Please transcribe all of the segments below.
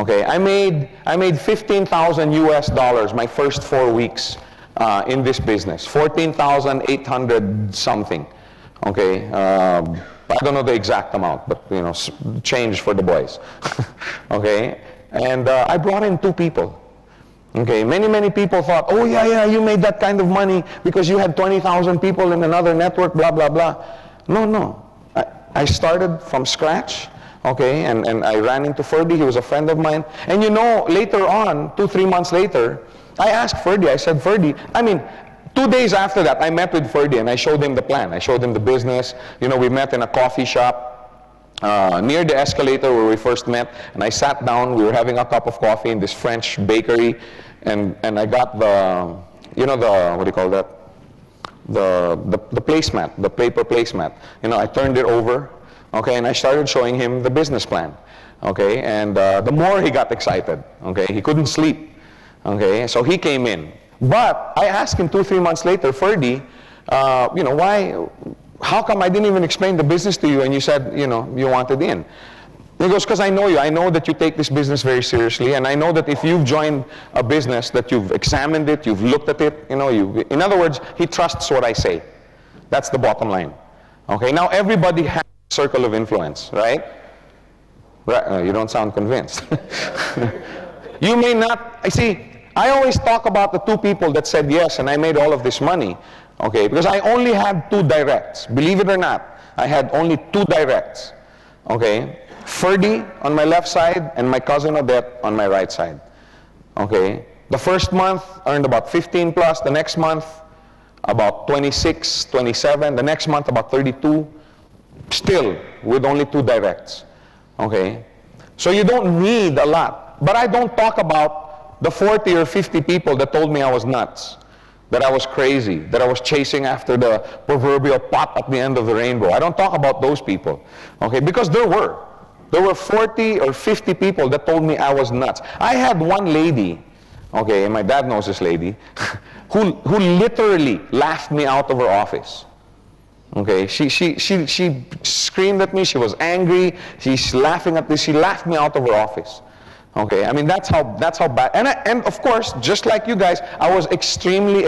Okay, I made 15,000 US dollars my first 4 weeks in this business, 14,800 something. Okay, I don't know the exact amount, but you know, change for the boys. Okay, and I brought in 2 people. Okay, many people thought, oh yeah, you made that kind of money because you had 20,000 people in another network, blah, blah, blah. No. I started from scratch, okay, and I ran into Ferdy. He was a friend of mine. And you know, later on, 2-3 months later, I asked Ferdy, I said, Ferdy, I mean, 2 days after that, I met with Ferdy and I showed him the plan. I showed him the business. You know, we met in a coffee shop near the escalator where we first met, and I sat down. We were having a cup of coffee in this French bakery, and I got the, you know, the, what do you call that? The placemat, the paper placemat. You know, I turned it over, okay, and I started showing him the business plan, okay, and the more he got excited, okay, he couldn't sleep, okay, so he came in. But I asked him 2-3 months later, Ferdy, you know, how come I didn't even explain the business to you and you said, you know, you wanted in? He goes, because I know you. I know that you take this business very seriously, and I know that if you've joined a business, that you've examined it, you've looked at it, you know, in other words, he trusts what I say. That's the bottom line. Okay, now everybody has a circle of influence, right? You don't sound convinced. You may not, I always talk about the 2 people that said yes, and I made all of this money, okay, because I only had 2 directs. Believe it or not, I had only 2 directs, okay? Ferdy on my left side and my cousin Odette on my right side. Okay, the first month earned about 15 plus, the next month about 26, 27, the next month about 32, still with only 2 directs. Okay, so you don't need a lot, but I don't talk about the 40 or 50 people that told me I was nuts, that I was crazy, that I was chasing after the proverbial pot at the end of the rainbow. I don't talk about those people, okay, because there were 40 or 50 people that told me I was nuts. I had one lady, okay, and my dad knows this lady, who literally laughed me out of her office. Okay, she screamed at me, she was angry, she's laughing at this, she laughed me out of her office. Okay, I mean, that's how bad, and of course, just like you guys, I was extremely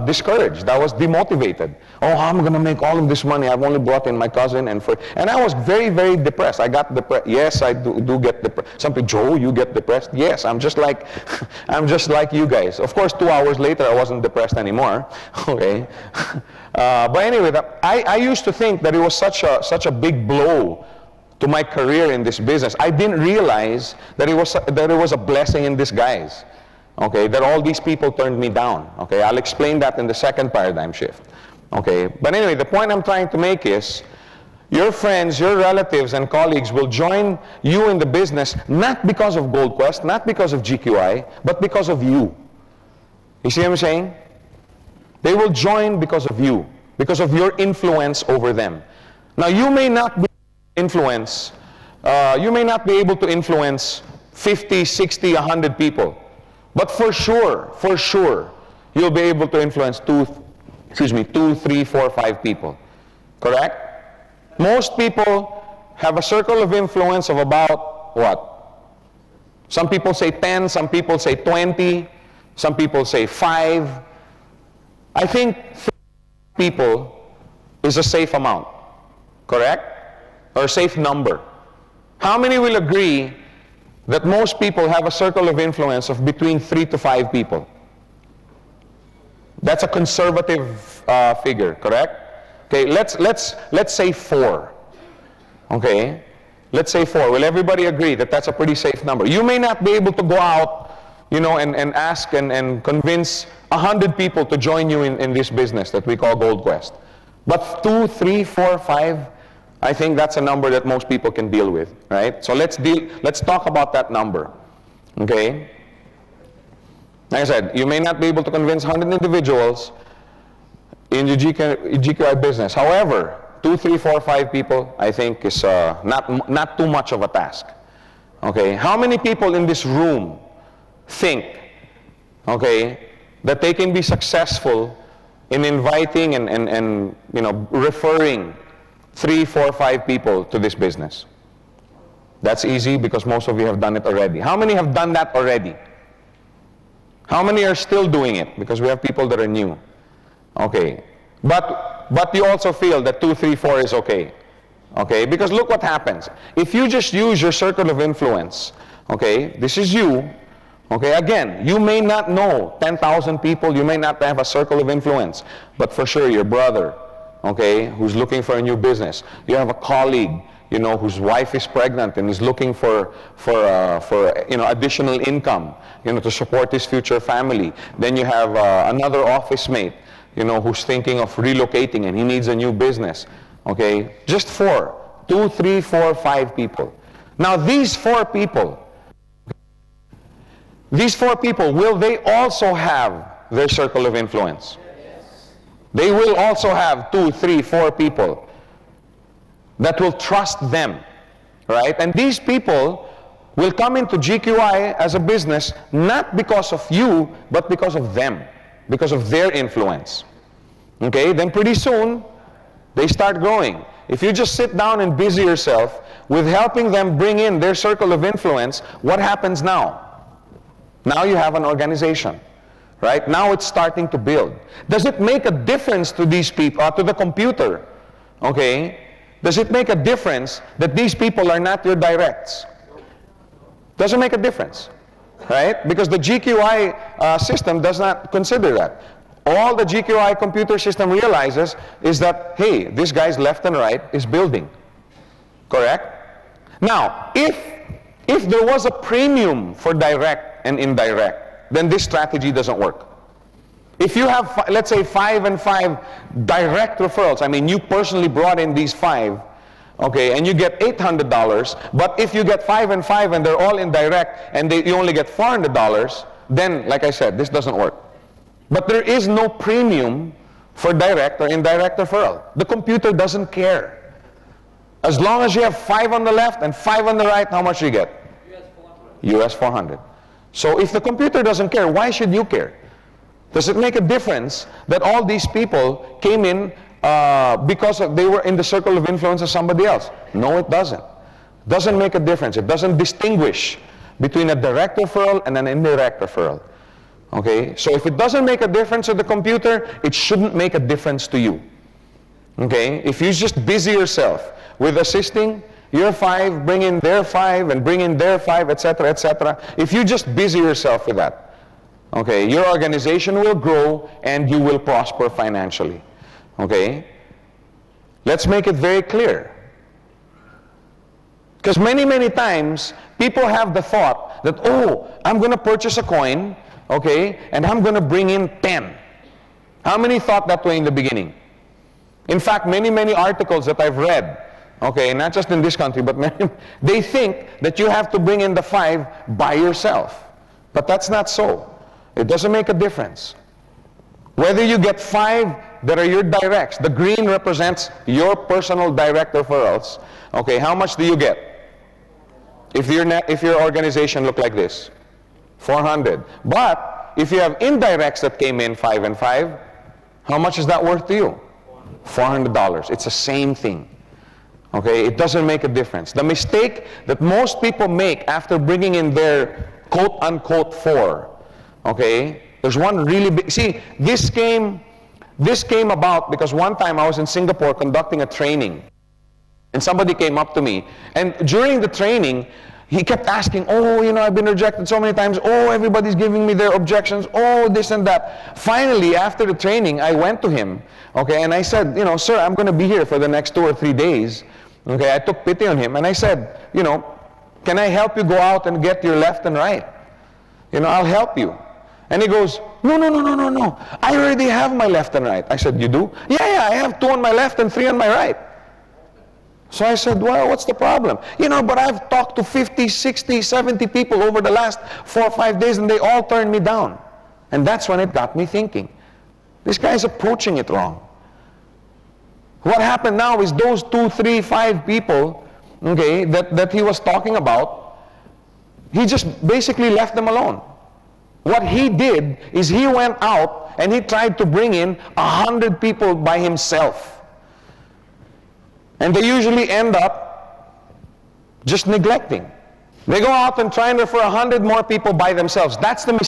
discouraged. I was demotivated. Oh, how am I going to make all of this money? I've only brought in my cousin, and I was very depressed. I got depressed. Yes, I do get depressed. Some people, Joe, you get depressed? Yes, I'm just like you guys. Of course, 2 hours later, I wasn't depressed anymore. Okay, but anyway, I used to think that it was such a big blow to my career in this business. I didn't realize that it was a blessing in disguise. Okay, that all these people turned me down. Okay, I'll explain that in the second paradigm shift. Okay, but anyway, the point I'm trying to make is, your friends, your relatives, and colleagues will join you in the business not because of Gold Quest, not because of GQI, but because of you. You see what I'm saying? They will join because of you, because of your influence over them. Now, you may not be you may not be able to influence 50, 60, 100 people, but for sure, you'll be able to influence 2, 3, 4, 5 people. Correct? Most people have a circle of influence of about what? Some people say 10, some people say 20, some people say 5. I think 3 people is a safe amount. Correct? Or a safe number. How many will agree that most people have a circle of influence of between 3 to 5 people? That's a conservative figure, correct? Okay, let's say 4. Okay, let's say 4. Will everybody agree that that's a pretty safe number? You may not be able to go out, you know, and ask and convince 100 people to join you in this business that we call Gold Quest. But 2, 3, 4, 5, I think that's a number that most people can deal with, right? So let's talk about that number, okay? Like I said, you may not be able to convince 100 individuals in the GQI business. However, 2, 3, 4, 5 people, I think is not too much of a task, okay? How many people in this room think, okay, that they can be successful in inviting and you know, referring 3, 4, 5 people to this business? That's easy because most of you have done it already. How many have done that already? How many are still doing it? Because we have people that are new. Okay. But you also feel that 2, 3, 4 is okay. Okay? Because look what happens. If you just use your circle of influence, okay, this is you. Okay, again, you may not know 10,000 people, you may not have a circle of influence, but for sure your brother, okay, who's looking for a new business. You have a colleague, you know, whose wife is pregnant and is looking for you know, additional income, you know, to support his future family. Then you have another office mate, you know, who's thinking of relocating and he needs a new business. Okay, just 4, 2, 3, 4, 5 people. Now these 4 people, will they also have their circle of influence? Yes. They will also have 2, 3, 4 people that will trust them, right? And these people will come into GQI as a business not because of you, but because of them, because of their influence. Okay, then pretty soon, they start growing. If you just sit down and busy yourself with helping them bring in their circle of influence, what happens now? Now you have an organization, right? Now it's starting to build. Does it make a difference to these people, to the computer? Okay? Does it make a difference that these people are not your directs? Doesn't make a difference, right? Because the GQI system does not consider that. All the GQI computer system realizes is that, hey, this guy's left and right is building. Correct? Now, if there was a premium for direct and indirect, then this strategy doesn't work. If you have, let's say, 5 and 5 direct referrals, I mean, you personally brought in these 5, okay, and you get $800, but if you get 5 and 5 and they're all indirect and you only get $400, then, like I said, this doesn't work. But there is no premium for direct or indirect referral. The computer doesn't care. As long as you have 5 on the left and 5 on the right, how much do you get? US 400. So if the computer doesn't care, why should you care? Does it make a difference that all these people came in because they were in the circle of influence of somebody else? No, it doesn't. It doesn't make a difference. It doesn't distinguish between a direct referral and an indirect referral. Okay, so if it doesn't make a difference to the computer, it shouldn't make a difference to you. Okay, if you just busy yourself with assisting your 5, bring in their 5, and bring in their 5, etc., etc. If you just busy yourself with that, okay, your organization will grow and you will prosper financially. Okay, let's make it very clear. Because many times, people have the thought that, oh, I'm going to purchase a coin, okay, and I'm going to bring in 10. How many thought that way in the beginning? In fact, many articles that I've read, okay, not just in this country, but many, they think that you have to bring in the 5 by yourself. But that's not so. It doesn't make a difference. Whether you get 5 that are your directs, the green represents your personal direct referrals. Okay, how much do you get? If your organization looked like this, 400. But if you have indirects that came in 5 and 5, how much is that worth to you? $400. It's the same thing. Okay, it doesn't make a difference. The mistake that most people make after bringing in their quote-unquote 4, okay, there's one really big, see, this came about because one time I was in Singapore conducting a training, and somebody came up to me, and during the training, he kept asking, oh, you know, I've been rejected so many times, oh, everybody's giving me their objections, oh, this and that. Finally, after the training, I went to him, okay, and I said, you know, sir, I'm going to be here for the next 2 or 3 days. Okay, I took pity on him, and I said, you know, can I help you go out and get your left and right? You know, I'll help you. And he goes, no, I already have my left and right. I said, you do? Yeah, I have 2 on my left and 3 on my right. So I said, well, what's the problem? You know, but I've talked to 50, 60, 70 people over the last 4 or 5 days, and they all turned me down. And that's when it got me thinking, this guy's approaching it wrong. What happened now is those 2, 3, 5 people, okay, that he was talking about, he just basically left them alone. What he did is he went out and he tried to bring in 100 people by himself. And they usually end up just neglecting. They go out and try and refer 100 more people by themselves. That's the mistake.